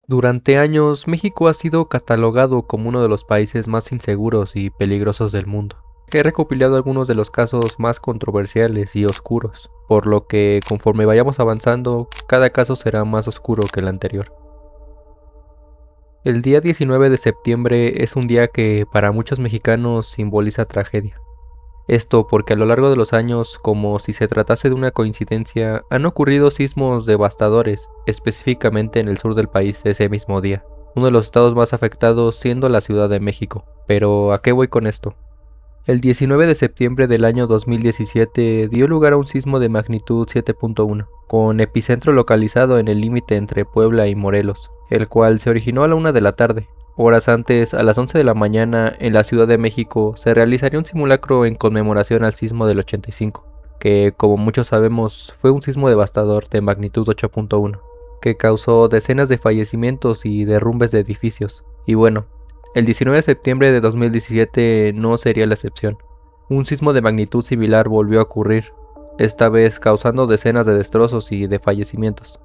Durante años, México ha sido catalogado como uno de los países más inseguros y peligrosos del mundo. He recopilado algunos de los casos más controversiales y oscuros, por lo que conforme vayamos avanzando, cada caso será más oscuro que el anterior. El día 19 de septiembre es un día que para muchos mexicanos simboliza tragedia. Esto porque a lo largo de los años, como si se tratase de una coincidencia, han ocurrido sismos devastadores, específicamente en el sur del país ese mismo día, uno de los estados más afectados siendo la Ciudad de México. Pero ¿a qué voy con esto? El 19 de septiembre del año 2017 dio lugar a un sismo de magnitud 7.1, con epicentro localizado en el límite entre Puebla y Morelos, el cual se originó a la 1 de la tarde. Horas antes, a las 11 de la mañana, en la Ciudad de México, se realizaría un simulacro en conmemoración al sismo del 85, que, como muchos sabemos, fue un sismo devastador de magnitud 8.1, que causó decenas de fallecimientos y derrumbes de edificios. Y bueno, el 19 de septiembre de 2017 no sería la excepción. Un sismo de magnitud similar volvió a ocurrir, esta vez causando decenas de destrozos y de fallecimientos.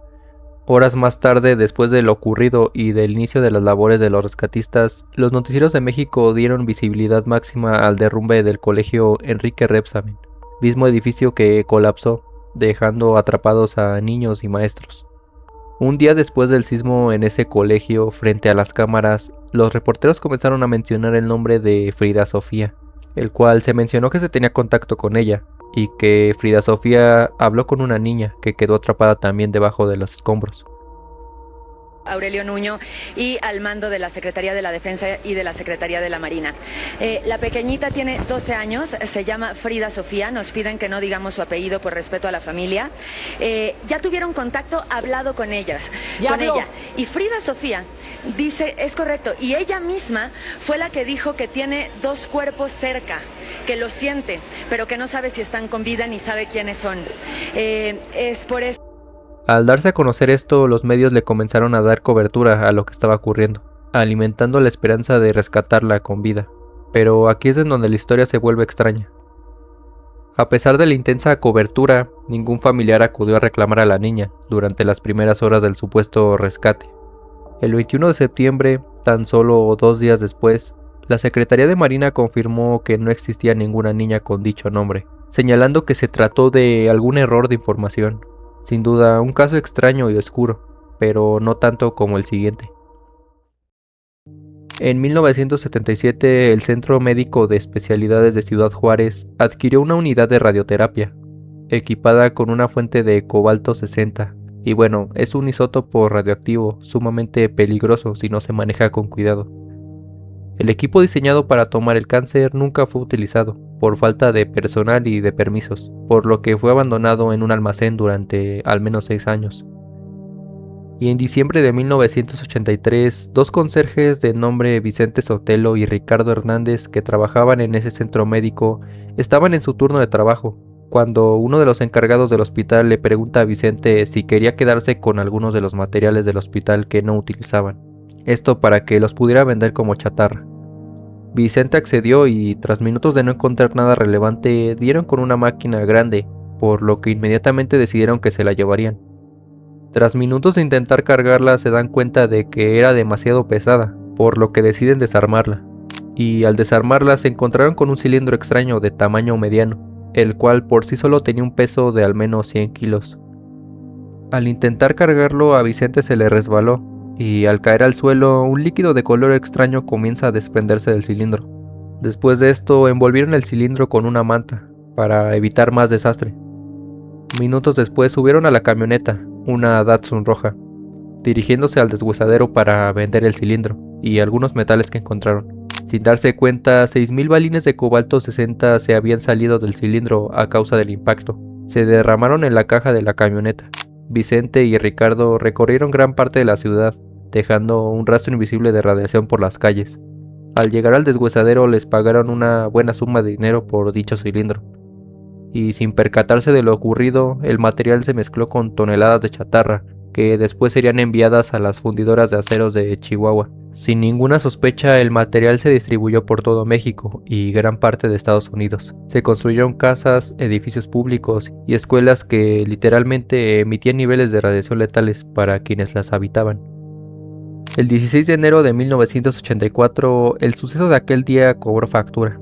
Horas más tarde, después de lo ocurrido y del inicio de las labores de los rescatistas, los noticieros de México dieron visibilidad máxima al derrumbe del colegio Enrique Rebsamen, mismo edificio que colapsó, dejando atrapados a niños y maestros. Un día después del sismo en ese colegio, frente a las cámaras, los reporteros comenzaron a mencionar el nombre de Frida Sofía, el cual se mencionó que se tenía contacto con ella, y que Frida Sofía habló con una niña que quedó atrapada también debajo de los escombros. Aurelio Nuño y al mando de la Secretaría de la Defensa y de la Secretaría de la Marina. La pequeñita tiene 12 años, se llama Frida Sofía, nos piden que no digamos su apellido por respeto a la familia. Ya tuvieron contacto, hablado con ella. Y Frida Sofía dice, es correcto, y ella misma fue la que dijo que tiene dos cuerpos cerca, que lo siente, pero que no sabe si están con vida ni sabe quiénes son. Es por eso. Al darse a conocer esto, los medios le comenzaron a dar cobertura a lo que estaba ocurriendo, alimentando la esperanza de rescatarla con vida. Pero aquí es en donde la historia se vuelve extraña. A pesar de la intensa cobertura, ningún familiar acudió a reclamar a la niña durante las primeras horas del supuesto rescate. El 21 de septiembre, tan solo 2 días después, la Secretaría de Marina confirmó que no existía ninguna niña con dicho nombre, señalando que se trató de algún error de información. Sin duda, un caso extraño y oscuro, pero no tanto como el siguiente. En 1977, el Centro Médico de Especialidades de Ciudad Juárez adquirió una unidad de radioterapia, equipada con una fuente de cobalto 60, y bueno, es un isótopo radioactivo sumamente peligroso si no se maneja con cuidado. El equipo diseñado para tomar el cáncer nunca fue utilizado, por falta de personal y de permisos, por lo que fue abandonado en un almacén durante al menos 6 años. Y en diciembre de 1983, dos conserjes de nombre Vicente Sotelo y Ricardo Hernández que trabajaban en ese centro médico estaban en su turno de trabajo, cuando uno de los encargados del hospital le pregunta a Vicente si quería quedarse con algunos de los materiales del hospital que no utilizaban. Esto para que los pudiera vender como chatarra. Vicente accedió y tras minutos de no encontrar nada relevante, dieron con una máquina grande, por lo que inmediatamente decidieron que se la llevarían. Tras minutos de intentar cargarla se dan cuenta de que era demasiado pesada, por lo que deciden desarmarla. Y al desarmarla se encontraron con un cilindro extraño de tamaño mediano, el cual por sí solo tenía un peso de al menos 100 kilos. Al intentar cargarlo a Vicente se le resbaló, y al caer al suelo, un líquido de color extraño comienza a desprenderse del cilindro. Después de esto, envolvieron el cilindro con una manta, para evitar más desastre. Minutos después subieron a la camioneta, una Datsun roja, dirigiéndose al deshuesadero para vender el cilindro y algunos metales que encontraron. Sin darse cuenta, 6,000 balines de cobalto 60 se habían salido del cilindro a causa del impacto. Se derramaron en la caja de la camioneta. Vicente y Ricardo recorrieron gran parte de la ciudad, dejando un rastro invisible de radiación por las calles. Al llegar al deshuesadero les pagaron una buena suma de dinero por dicho cilindro. Y sin percatarse de lo ocurrido, el material se mezcló con toneladas de chatarra, que después serían enviadas a las fundidoras de aceros de Chihuahua. Sin ninguna sospecha, el material se distribuyó por todo México y gran parte de Estados Unidos. Se construyeron casas, edificios públicos y escuelas que literalmente emitían niveles de radiación letales para quienes las habitaban. El 16 de enero de 1984, el suceso de aquel día cobró factura,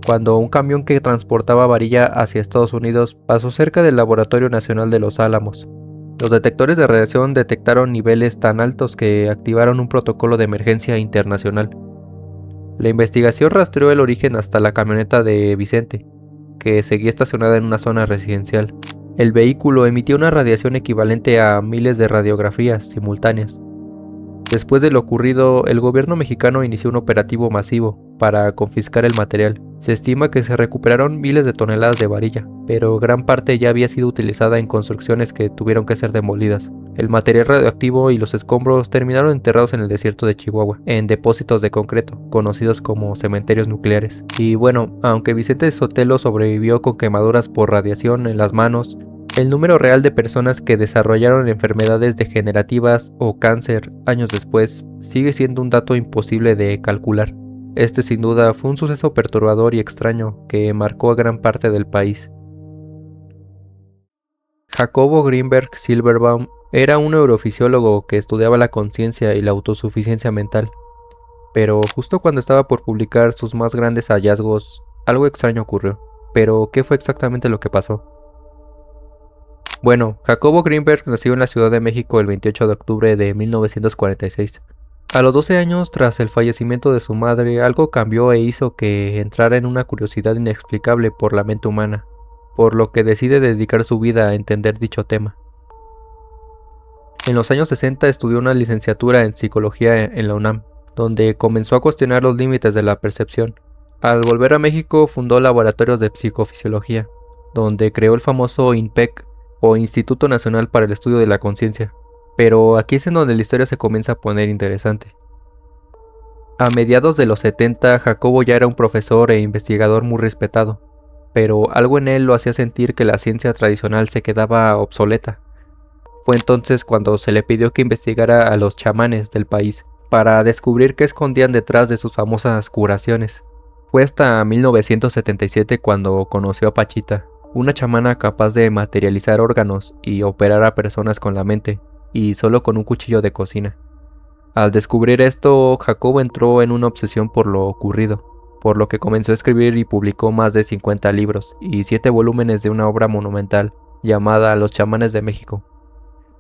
cuando un camión que transportaba varilla hacia Estados Unidos pasó cerca del Laboratorio Nacional de Los Álamos. Los detectores de radiación detectaron niveles tan altos que activaron un protocolo de emergencia internacional. La investigación rastreó el origen hasta la camioneta de Vicente, que seguía estacionada en una zona residencial. El vehículo emitía una radiación equivalente a miles de radiografías simultáneas. Después de lo ocurrido, el gobierno mexicano inició un operativo masivo para confiscar el material. Se estima que se recuperaron miles de toneladas de varilla, pero gran parte ya había sido utilizada en construcciones que tuvieron que ser demolidas. El material radioactivo y los escombros terminaron enterrados en el desierto de Chihuahua, en depósitos de concreto, conocidos como cementerios nucleares. Y bueno, aunque Vicente Sotelo sobrevivió con quemaduras por radiación en las manos, el número real de personas que desarrollaron enfermedades degenerativas o cáncer años después sigue siendo un dato imposible de calcular. Este sin duda fue un suceso perturbador y extraño que marcó a gran parte del país. Jacobo Grinberg Silberbaum era un neurofisiólogo que estudiaba la conciencia y la autosuficiencia mental. Pero justo cuando estaba por publicar sus más grandes hallazgos, algo extraño ocurrió. Pero, ¿qué fue exactamente lo que pasó? Bueno, Jacobo Grinberg nació en la Ciudad de México el 28 de octubre de 1946. A los 12 años, tras el fallecimiento de su madre, algo cambió e hizo que entrara en una curiosidad inexplicable por la mente humana, por lo que decide dedicar su vida a entender dicho tema. En los años 60 estudió una licenciatura en psicología en la UNAM, donde comenzó a cuestionar los límites de la percepción. Al volver a México fundó laboratorios de psicofisiología, donde creó el famoso INPEC, o Instituto Nacional para el Estudio de la Conciencia. Pero aquí es en donde la historia se comienza a poner interesante. A mediados de los 70, Jacobo ya era un profesor e investigador muy respetado, pero algo en él lo hacía sentir que la ciencia tradicional se quedaba obsoleta. Fue entonces cuando se le pidió que investigara a los chamanes del país, para descubrir qué escondían detrás de sus famosas curaciones. Fue hasta 1977 cuando conoció a Pachita, una chamana capaz de materializar órganos y operar a personas con la mente, y solo con un cuchillo de cocina. Al descubrir esto, Jacobo entró en una obsesión por lo ocurrido, por lo que comenzó a escribir y publicó más de 50 libros y 7 volúmenes de una obra monumental llamada Los chamanes de México.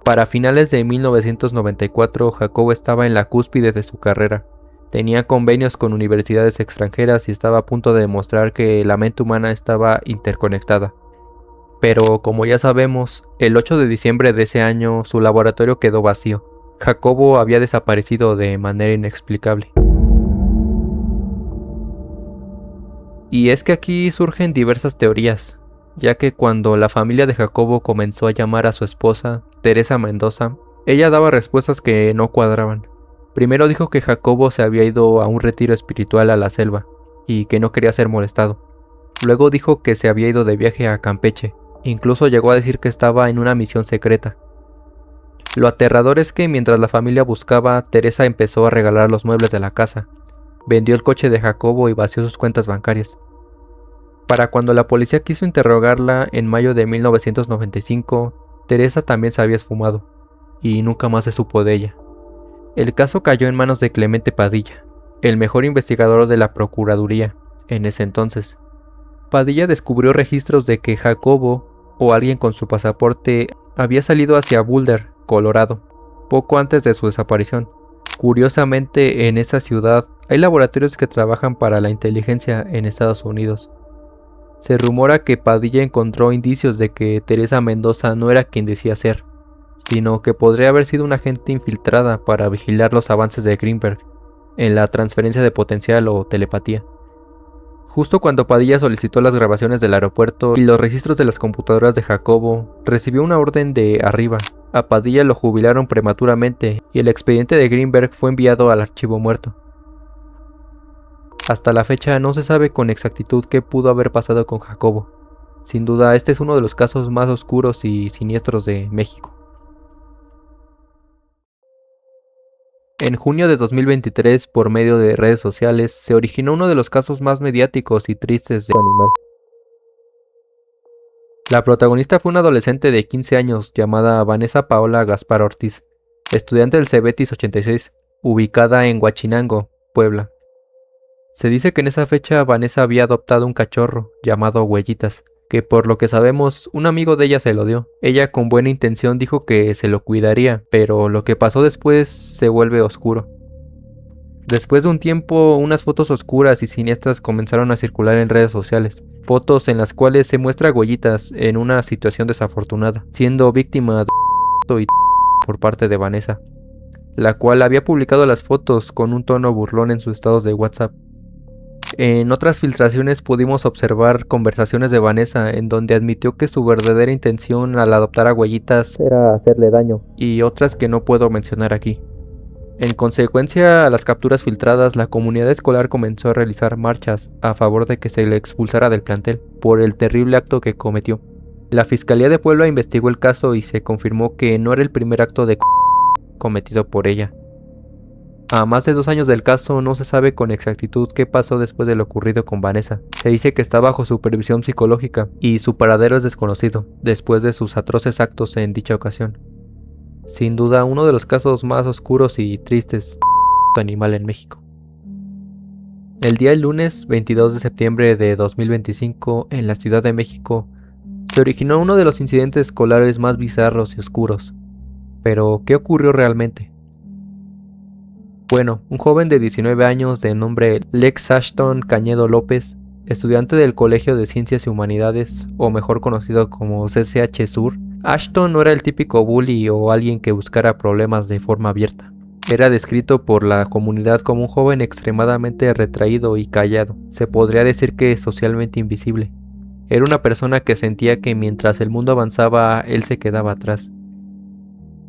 Para finales de 1994, Jacobo estaba en la cúspide de su carrera. Tenía convenios con universidades extranjeras y estaba a punto de demostrar que la mente humana estaba interconectada. Pero, como ya sabemos, el 8 de diciembre de ese año su laboratorio quedó vacío. Jacobo había desaparecido de manera inexplicable. Y es que aquí surgen diversas teorías, ya que cuando la familia de Jacobo comenzó a llamar a su esposa, Teresa Mendoza, ella daba respuestas que no cuadraban. Primero dijo que Jacobo se había ido a un retiro espiritual a la selva y que no quería ser molestado. Luego dijo que se había ido de viaje a Campeche. Incluso llegó a decir que estaba en una misión secreta. Lo aterrador es que mientras la familia buscaba, Teresa empezó a regalar los muebles de la casa. Vendió el coche de Jacobo y vació sus cuentas bancarias. Para cuando la policía quiso interrogarla en mayo de 1995, Teresa también se había esfumado, y nunca más se supo de ella. El caso cayó en manos de Clemente Padilla, el mejor investigador de la Procuraduría en ese entonces. Padilla descubrió registros de que Jacobo, o alguien con su pasaporte, había salido hacia Boulder, Colorado, poco antes de su desaparición. Curiosamente, en esa ciudad hay laboratorios que trabajan para la inteligencia en Estados Unidos. Se rumora que Padilla encontró indicios de que Teresa Mendoza no era quien decía ser, sino que podría haber sido una agente infiltrada para vigilar los avances de Grinberg en la transferencia de potencial o telepatía. Justo cuando Padilla solicitó las grabaciones del aeropuerto y los registros de las computadoras de Jacobo, recibió una orden de arriba. A Padilla lo jubilaron prematuramente y el expediente de Grinberg fue enviado al archivo muerto. Hasta la fecha no se sabe con exactitud qué pudo haber pasado con Jacobo. Sin duda, este es uno de los casos más oscuros y siniestros de México. En junio de 2023, por medio de redes sociales, se originó uno de los casos más mediáticos y tristes de animal. La protagonista fue una adolescente de 15 años llamada Vanessa Paola Gaspar Ortiz, estudiante del Cebetis 86. ubicada en Huachinango, Puebla. Se dice que en esa fecha Vanessa había adoptado un cachorro llamado Huellitas, que por lo que sabemos un amigo de ella se lo dio. Ella con buena intención dijo que se lo cuidaría, pero lo que pasó después se vuelve oscuro. Después de un tiempo, unas fotos oscuras y siniestras comenzaron a circular en redes sociales. Fotos en las cuales se muestra a Huellitas en una situación desafortunada, siendo víctima de y por parte de Vanessa, la cual había publicado las fotos con un tono burlón en sus estados de WhatsApp. En otras filtraciones pudimos observar conversaciones de Vanessa en donde admitió que su verdadera intención al adoptar a Huellitas era hacerle daño, y otras que no puedo mencionar aquí. En consecuencia a las capturas filtradas, la comunidad escolar comenzó a realizar marchas a favor de que se le expulsara del plantel por el terrible acto que cometió. La Fiscalía de Puebla investigó el caso y se confirmó que no era el primer acto de cometido por ella. A más de 2 años del caso, no se sabe con exactitud qué pasó después de lo ocurrido con Vanessa. Se dice que está bajo supervisión psicológica y su paradero es desconocido, después de sus atroces actos en dicha ocasión. Sin duda, uno de los casos más oscuros y tristes de animal en México. El día lunes 22 de septiembre de 2025, en la Ciudad de México, se originó uno de los incidentes escolares más bizarros y oscuros. Pero, ¿qué ocurrió realmente? Bueno, un joven de 19 años de nombre Lex Ashton Cañedo López, estudiante del Colegio de Ciencias y Humanidades, o mejor conocido como CCH Sur, Ashton no era el típico bully o alguien que buscara problemas de forma abierta. Era descrito por la comunidad como un joven extremadamente retraído y callado, se podría decir que socialmente invisible. Era una persona que sentía que mientras el mundo avanzaba, él se quedaba atrás.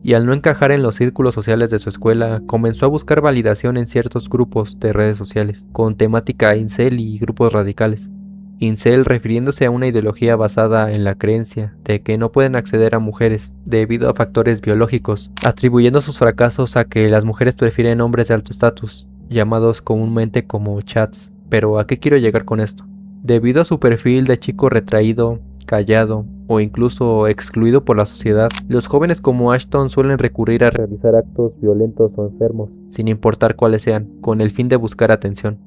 Y al no encajar en los círculos sociales de su escuela, comenzó a buscar validación en ciertos grupos de redes sociales, con temática incel y grupos radicales. Incel refiriéndose a una ideología basada en la creencia de que no pueden acceder a mujeres debido a factores biológicos, atribuyendo sus fracasos a que las mujeres prefieren hombres de alto estatus, llamados comúnmente como chats. Pero ¿a qué quiero llegar con esto? Debido a su perfil de chico retraído, callado o incluso excluido por la sociedad, los jóvenes como Ashton suelen recurrir a realizar actos violentos o enfermos, sin importar cuáles sean, con el fin de buscar atención.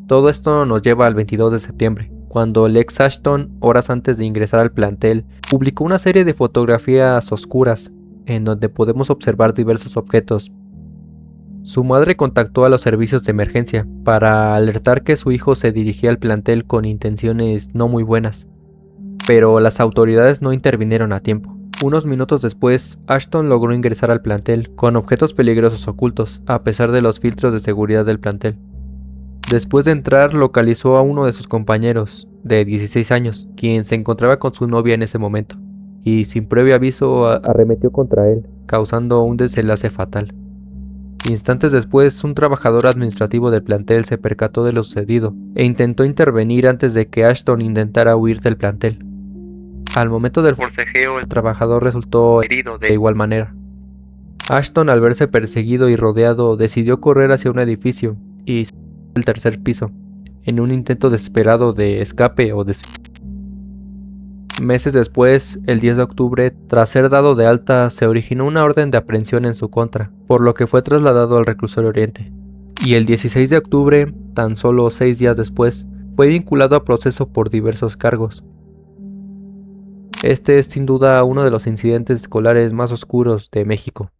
Todo esto nos lleva al 22 de septiembre, cuando Lex Ashton, horas antes de ingresar al plantel, publicó una serie de fotografías oscuras, en donde podemos observar diversos objetos. Su madre contactó a los servicios de emergencia para alertar que su hijo se dirigía al plantel con intenciones no muy buenas, pero las autoridades no intervinieron a tiempo. Unos minutos después, Ashton logró ingresar al plantel con objetos peligrosos ocultos, a pesar de los filtros de seguridad del plantel. Después de entrar, localizó a uno de sus compañeros, de 16 años, quien se encontraba con su novia en ese momento, y sin previo aviso arremetió contra él, causando un desenlace fatal. Instantes después, un trabajador administrativo del plantel se percató de lo sucedido e intentó intervenir antes de que Ashton intentara huir del plantel. Al momento del forcejeo, el trabajador resultó herido de igual manera. Ashton, al verse perseguido y rodeado, decidió correr hacia un edificio y saltó del tercer piso, en un intento desesperado de escape o de suicidio. Meses después, el 10 de octubre, tras ser dado de alta, se originó una orden de aprehensión en su contra, por lo que fue trasladado al reclusorio Oriente. Y el 16 de octubre, tan solo 6 días después, fue vinculado a proceso por diversos cargos. Este es sin duda uno de los incidentes escolares más oscuros de México.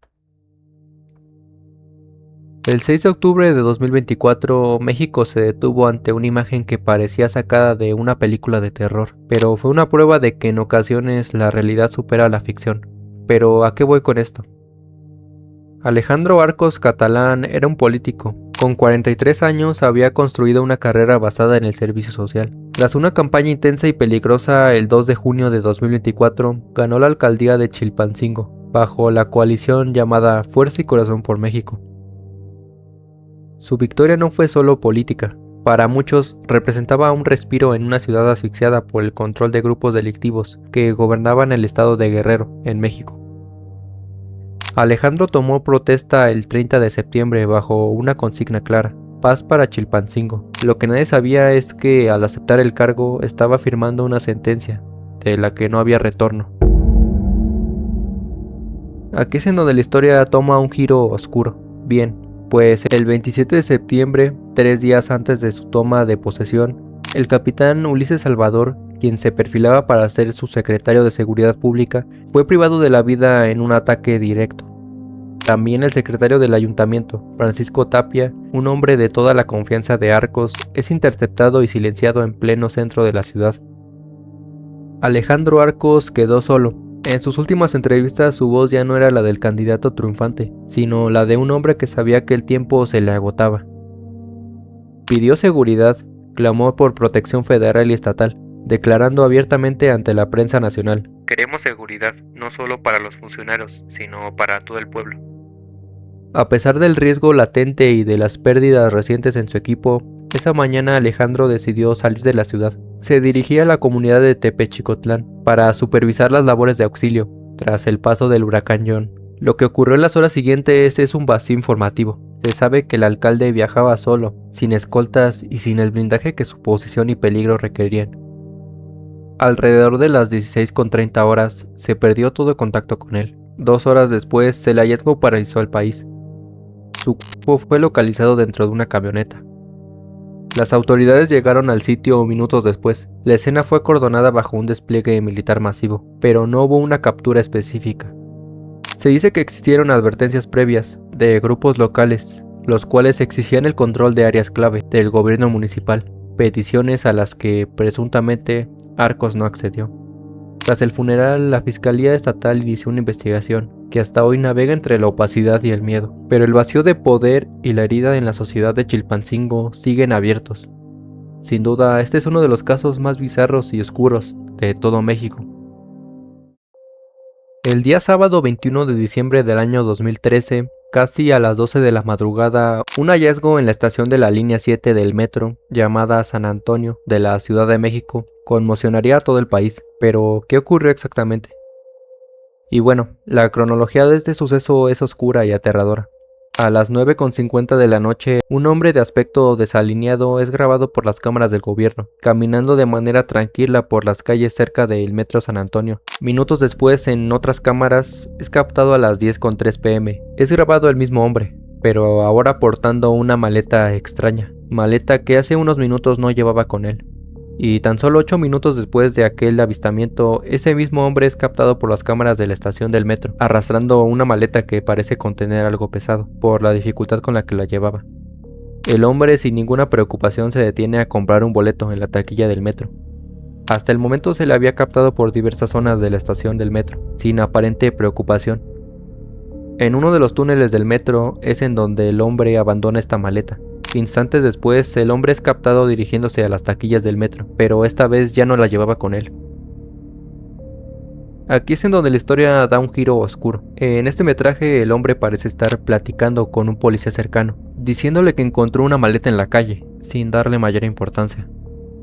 El 6 de octubre de 2024, México se detuvo ante una imagen que parecía sacada de una película de terror, pero fue una prueba de que en ocasiones la realidad supera la ficción. Pero ¿a qué voy con esto? Alejandro Arcos Catalán era un político. Con 43 años había construido una carrera basada en el servicio social. Tras una campaña intensa y peligrosa, el 2 de junio de 2024 ganó la alcaldía de Chilpancingo, bajo la coalición llamada Fuerza y Corazón por México. Su victoria no fue solo política. Para muchos representaba un respiro en una ciudad asfixiada por el control de grupos delictivos que gobernaban el estado de Guerrero, en México. Alejandro tomó protesta el 30 de septiembre bajo una consigna clara: paz para Chilpancingo. Lo que nadie sabía es que al aceptar el cargo estaba firmando una sentencia de la que no había retorno. Aquí es en donde la historia toma un giro oscuro. Bien, pues el 27 de septiembre, 3 días antes de su toma de posesión, el capitán Ulises Salvador, quien se perfilaba para ser su secretario de Seguridad Pública, fue privado de la vida en un ataque directo. También el secretario del ayuntamiento, Francisco Tapia, un hombre de toda la confianza de Arcos, es interceptado y silenciado en pleno centro de la ciudad. Alejandro Arcos quedó solo. En sus últimas entrevistas su voz ya no era la del candidato triunfante, sino la de un hombre que sabía que el tiempo se le agotaba. Pidió seguridad, clamó por protección federal y estatal, declarando abiertamente ante la prensa nacional: "Queremos seguridad, no solo para los funcionarios, sino para todo el pueblo". A pesar del riesgo latente y de las pérdidas recientes en su equipo, esa mañana Alejandro decidió salir de la ciudad. Se dirigía a la comunidad de Tepechicotlán para supervisar las labores de auxilio tras el paso del huracán John. Lo que ocurrió en las horas siguientes es un vacío informativo. Se sabe que el alcalde viajaba solo, sin escoltas y sin el blindaje que su posición y peligro requerían. Alrededor de las 16:30 horas se perdió todo contacto con él. 2 horas después, el hallazgo paralizó al país. Su cuerpo fue localizado dentro de una camioneta. Las autoridades llegaron al sitio minutos después. La escena fue acordonada bajo un despliegue militar masivo, pero no hubo una captura específica. Se dice que existieron advertencias previas de grupos locales, los cuales exigían el control de áreas clave del gobierno municipal, peticiones a las que presuntamente Arcos no accedió. Tras el funeral, la Fiscalía Estatal inició una investigación que hasta hoy navega entre la opacidad y el miedo, pero el vacío de poder y la herida en la sociedad de Chilpancingo siguen abiertos. Sin duda, este es uno de los casos más bizarros y oscuros de todo México. El día sábado 21 de diciembre del año 2013, casi a las 12 de la madrugada, un hallazgo en la estación de la línea 7 del metro, llamada San Antonio, de la Ciudad de México, conmocionaría a todo el país. Pero, ¿qué ocurrió exactamente? Y bueno, la cronología de este suceso es oscura y aterradora. A las 9:50 de la noche, un hombre de aspecto desalineado es grabado por las cámaras del gobierno, caminando de manera tranquila por las calles cerca del metro San Antonio. Minutos después, en otras cámaras, es captado a las 10:03 p.m. Es grabado el mismo hombre, pero ahora portando una maleta extraña, maleta que hace unos minutos no llevaba con él. Y tan solo 8 minutos después de aquel avistamiento, ese mismo hombre es captado por las cámaras de la estación del metro, arrastrando una maleta que parece contener algo pesado, por la dificultad con la que la llevaba. El hombre sin ninguna preocupación se detiene a comprar un boleto en la taquilla del metro. Hasta el momento se le había captado por diversas zonas de la estación del metro, sin aparente preocupación. En uno de los túneles del metro es en donde el hombre abandona esta maleta. Instantes después, el hombre es captado dirigiéndose a las taquillas del metro, pero esta vez ya no la llevaba con él. Aquí es en donde la historia da un giro oscuro. En este metraje, el hombre parece estar platicando con un policía cercano, diciéndole que encontró una maleta en la calle, sin darle mayor importancia.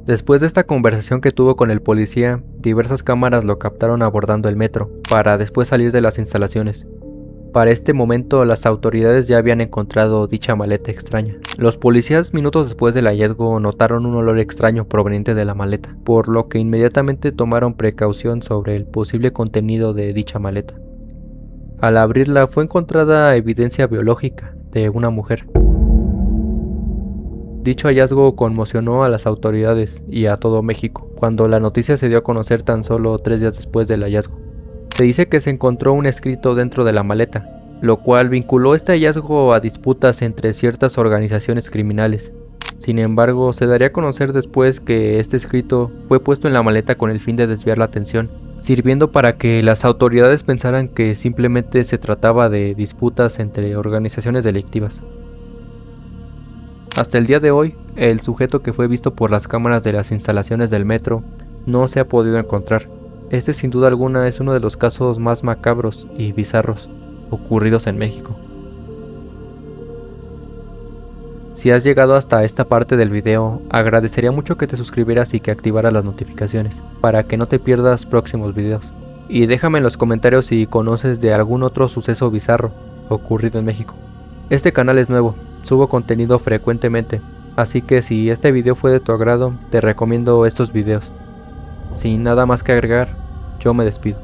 Después de esta conversación que tuvo con el policía, diversas cámaras lo captaron abordando el metro, para después salir de las instalaciones. Para este momento, las autoridades ya habían encontrado dicha maleta extraña. Los policías, minutos después del hallazgo, notaron un olor extraño proveniente de la maleta, por lo que inmediatamente tomaron precaución sobre el posible contenido de dicha maleta. Al abrirla fue encontrada evidencia biológica de una mujer. Dicho hallazgo conmocionó a las autoridades y a todo México, cuando la noticia se dio a conocer tan solo 3 días después del hallazgo. Se dice que se encontró un escrito dentro de la maleta, lo cual vinculó este hallazgo a disputas entre ciertas organizaciones criminales. Sin embargo, se daría a conocer después que este escrito fue puesto en la maleta con el fin de desviar la atención, sirviendo para que las autoridades pensaran que simplemente se trataba de disputas entre organizaciones delictivas. Hasta el día de hoy, el sujeto que fue visto por las cámaras de las instalaciones del metro no se ha podido encontrar. Este sin duda alguna es uno de los casos más macabros y bizarros ocurridos en México. Si has llegado hasta esta parte del video, agradecería mucho que te suscribieras y que activaras las notificaciones para que no te pierdas próximos videos. Y déjame en los comentarios si conoces de algún otro suceso bizarro ocurrido en México. Este canal es nuevo, subo contenido frecuentemente, así que si este video fue de tu agrado, te recomiendo estos videos. Sin nada más que agregar, yo me despido.